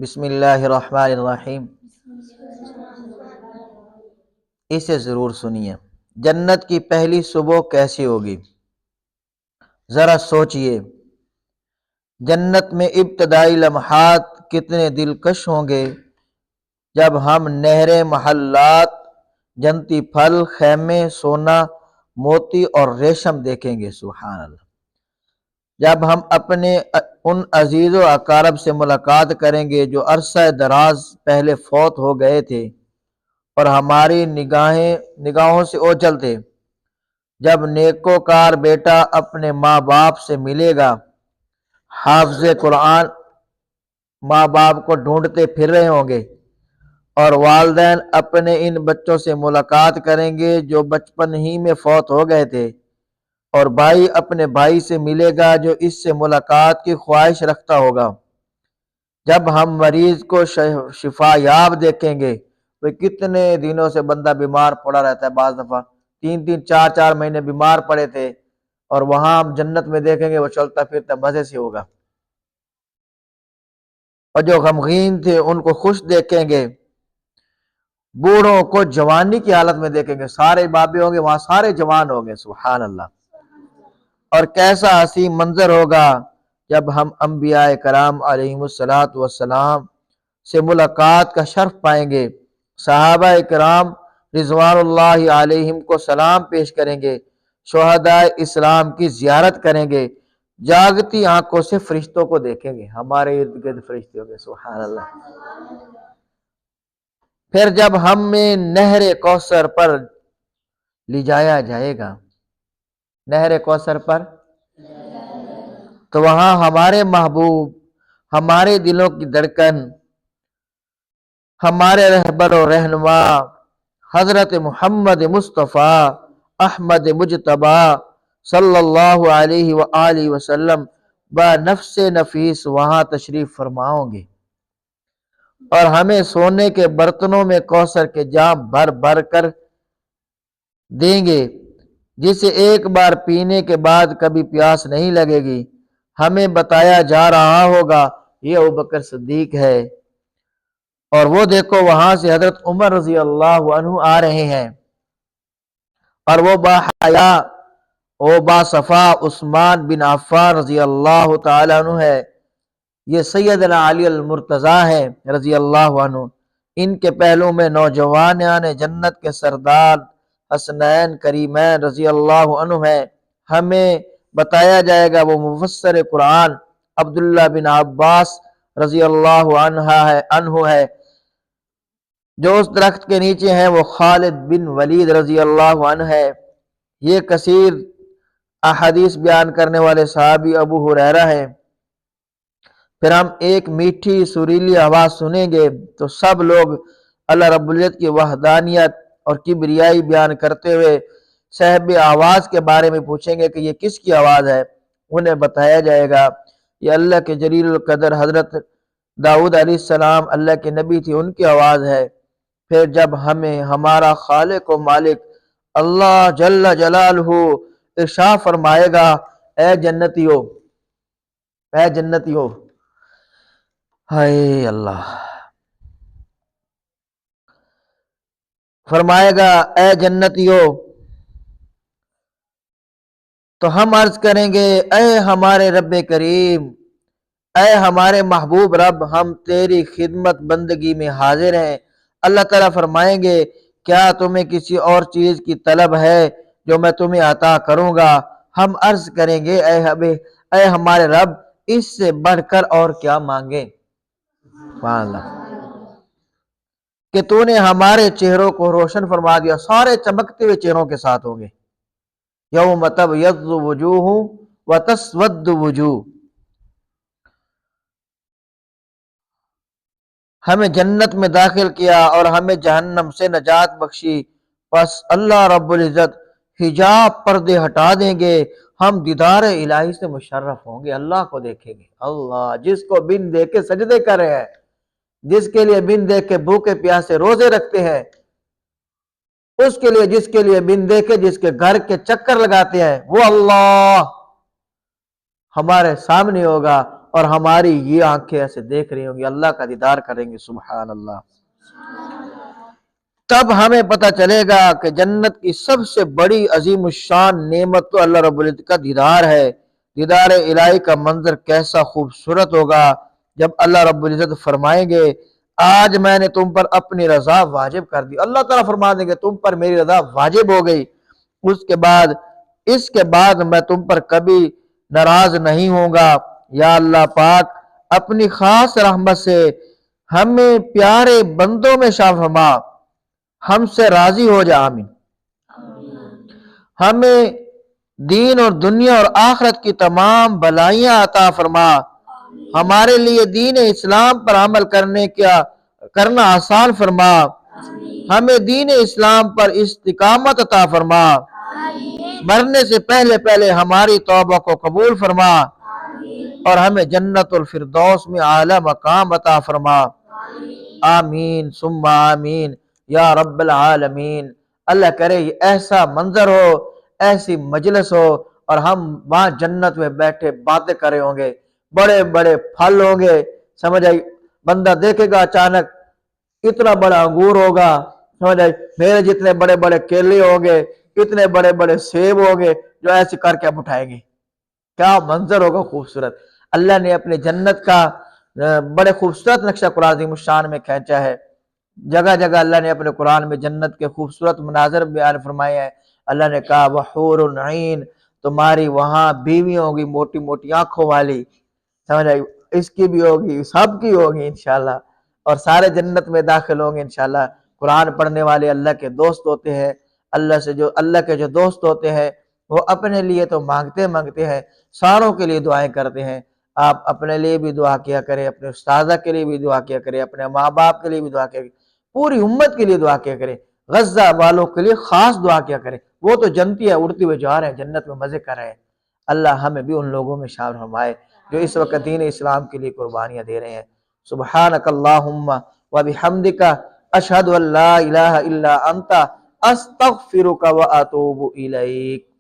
بسم اللہ الرحمن الرحیم، اسے ضرور سنیے۔ جنت کی پہلی صبح کیسی ہوگی؟ ذرا سوچئے، جنت میں ابتدائی لمحات کتنے دلکش ہوں گے جب ہم نہریں، محلات، جنتی پھل، خیمے، سونا، موتی اور ریشم دیکھیں گے۔ سبحان اللہ۔ جب ہم اپنے ان عزیز و اقارب سے ملاقات کریں گے جو عرصہ دراز پہلے فوت ہو گئے تھے اور ہماری نگاہوں سے اوجھل تھے، جب نیکوکار بیٹا اپنے ماں باپ سے ملے گا، حافظ قرآن ماں باپ کو ڈھونڈتے پھر رہے ہوں گے، اور والدین اپنے ان بچوں سے ملاقات کریں گے جو بچپن ہی میں فوت ہو گئے تھے، اور بھائی اپنے بھائی سے ملے گا جو اس سے ملاقات کی خواہش رکھتا ہوگا، جب ہم مریض کو شفا یاب دیکھیں گے۔ وہ کتنے دنوں سے بندہ بیمار پڑا رہتا ہے، بعض دفعہ 3 4 مہینے بیمار پڑے تھے، اور وہاں ہم جنت میں دیکھیں گے وہ چلتا پھرتا مزے سے ہوگا، اور جو غمگین تھے ان کو خوش دیکھیں گے، بوڑھوں کو جوانی کی حالت میں دیکھیں گے، سارے بابے ہوں گے وہاں، سارے جوان ہوں گے۔ سبحان اللہ۔ اور کیسا حسین منظر ہوگا جب ہم انبیاء کرام علیہم السلام سے ملاقات کا شرف پائیں گے، صحابہ کرام رضوان اللہ علیہم کو سلام پیش کریں گے، شہداء اسلام کی زیارت کریں گے، جاگتی آنکھوں سے فرشتوں کو دیکھیں گے، ہمارے ارد گرد فرشتے ہوں گے۔ سبحان اللہ۔ پھر جب ہمیں نہر کوثر پر لے جایا جائے گا، نہر کوثر پر، تو وہاں ہمارے محبوب، ہمارے دلوں کی دھڑکن، ہمارے رہبر و رہنما حضرت محمد مصطفیٰ احمد مجتبی صلی اللہ علیہ وآلہ وسلم بنفس نفیس وہاں تشریف فرماؤں گے، اور ہمیں سونے کے برتنوں میں کوثر کے جام بھر بھر کر دیں گے، جسے ایک بار پینے کے بعد کبھی پیاس نہیں لگے گی۔ ہمیں بتایا جا رہا ہوگا یہ ابوبکر صدیق ہے، اور وہ دیکھو وہاں سے حضرت عمر رضی اللہ عنہ آ رہے ہیں، اور وہ باحیا وہ باصفا عثمان بن عفان رضی اللہ تعالیٰ عنہ ہے، یہ سیدنا علی المرتضی ہے رضی اللہ عنہ، ان کے پہلو میں نوجوانان جنت کے سردار حسنین کریمین رضی اللہ عنہ ہے۔ ہمیں بتایا جائے گا وہ مفسر قرآن عبداللہ بن عباس رضی اللہ عنہ ہے، جو اس درخت کے نیچے ہیں وہ خالد بن ولید رضی اللہ عنہ ہے۔ یہ کثیر احادیث بیان کرنے والے صحابی ابو ہریرہ ہیں۔ پھر ہم ایک میٹھی سریلی آواز سنیں گے تو سب لوگ اللہ رب العزت کی وحدانیت اور کبریائی بیان کرتے ہوئے صاحب آواز کے بارے میں پوچھیں گے کہ یہ کس کی آواز ہے؟ انہیں بتایا جائے گا یہ اللہ کے جلیل القدر حضرت داؤد علیہ السلام اللہ کے نبی تھی، ان کی آواز ہے۔ پھر جب ہمیں ہمارا خالق و مالک اللہ جل جلالہ ارشاد فرمائے گا، اے جنتیو، اے جنتیو، ہائے اللہ، فرمائے گا اے جنتیو، تو ہم عرض کریں گے اے ہمارے رب کریم، اے ہمارے محبوب رب، ہم تیری خدمت بندگی میں حاضر ہیں۔ اللہ تعالیٰ فرمائیں گے کیا تمہیں کسی اور چیز کی طلب ہے جو میں تمہیں عطا کروں گا؟ ہم عرض کریں گے اے ہمارے رب، اس سے بڑھ کر اور کیا مانگیں؟ سبحان اللہ، کہ تو نے ہمارے چہروں کو روشن فرما دیا، سارے چمکتے ہوئے چہروں کے ساتھ ہوں گے۔ یوم تبیض وجوہ وتسود وجوہ، ہمیں جنت میں داخل کیا اور ہمیں جہنم سے نجات بخشی، پس اللہ رب العزت حجاب پردے ہٹا دیں گے، ہم دیدار الہی سے مشرف ہوں گے، اللہ کو دیکھیں گے۔ اللہ جس کو بن دیکھ کے سجدے کر رہے ہیں، جس کے لیے بن دیکھ کے بھوکے پیاسے روزے رکھتے ہیں، اس کے لیے جس کے لیے بن دیکھے جس کے گھر کے چکر لگاتے ہیں، وہ اللہ ہمارے سامنے ہوگا، اور ہماری یہ آنکھیں ایسے دیکھ رہی ہوں گی، اللہ کا دیدار کریں گے، سبحان اللہ۔ تب ہمیں پتہ چلے گا کہ جنت کی سب سے بڑی عظیم الشان نعمت تو اللہ رب العزت کا دیدار ہے۔ دیدار الہی کا منظر کیسا خوبصورت ہوگا جب اللہ رب العزت فرمائیں گے آج میں نے تم پر اپنی رضا واجب کر دی۔ اللہ تعالیٰ فرما دیں گے تم پر میری رضا واجب ہو گئی، اس کے بعد میں تم پر کبھی ناراض نہیں ہوں گا۔ یا اللہ پاک اپنی خاص رحمت سے ہمیں پیارے بندوں میں شامل فرما، ہم سے راضی ہو جا، آمین۔ ہمیں دین اور دنیا اور آخرت کی تمام بھلائیاں عطا فرما، ہمارے لیے دین اسلام پر عمل کرنا آسان فرما، ہمیں دین اسلام پر استقامت عطا فرما، مرنے سے پہلے ہماری توبہ کو قبول فرما، اور ہمیں جنت الفردوس میں اعلی مقام عطا فرما، آمین ثم آمین یا رب العالمین۔ اللہ کرے یہ ایسا منظر ہو، ایسی مجلس ہو، اور ہم وہاں جنت میں بیٹھے باتیں کرے ہوں گے، بڑے بڑے پھل ہوں گے، سمجھ آئی، بندہ دیکھے گا اچانک اتنا بڑا انگور ہوگا، سمجھ آئی، میرے جتنے بڑے بڑے کیلے ہوں گے، اتنے بڑے بڑے سیب ہوں گے، جو ایسے کر کے ہم اٹھائیں گے، کیا منظر ہوگا خوبصورت۔ اللہ نے اپنے جنت کا بڑے خوبصورت نقشہ قرآن عظیم الشان میں کھینچا ہے، جگہ جگہ اللہ نے اپنے قرآن میں جنت کے خوبصورت مناظر بیان فرمائے ہیں۔ اللہ نے کہا وحور العین، تمہاری وہاں بیوی ہوگی موٹی موٹی آنکھوں والی، سمجھ آئی، اس کی بھی ہوگی، سب کی ہوگی انشاءاللہ، اور سارے جنت میں داخل ہوں گے انشاءاللہ۔ قرآن پڑھنے والے اللہ کے دوست ہوتے ہیں، اللہ کے جو دوست ہوتے ہیں وہ اپنے لیے تو مانگتے ہیں، ساروں کے لیے دعائیں کرتے ہیں۔ آپ اپنے لیے بھی دعا کیا کریں، اپنے استاذہ کے لیے بھی دعا کیا کریں، اپنے ماں باپ کے لیے بھی دعا کیا کریں، پوری امت کے لیے دعا کیا کریں، غزہ والوں کے لیے خاص دعا کیا کریں، وہ تو جنتی ہے، اڑتی ہوئے جا رہے ہیں، جنت میں مزے کر رہے ہیں۔ اللہ ہمیں بھی ان لوگوں میں شامل فرمائے جو اس وقت دین اسلام کے لیے قربانیاں دے رہے ہیں۔ سبحانک اللہم و بحمدک اشہد ان لا الہ الا انت استغفرک و اتوب الیک۔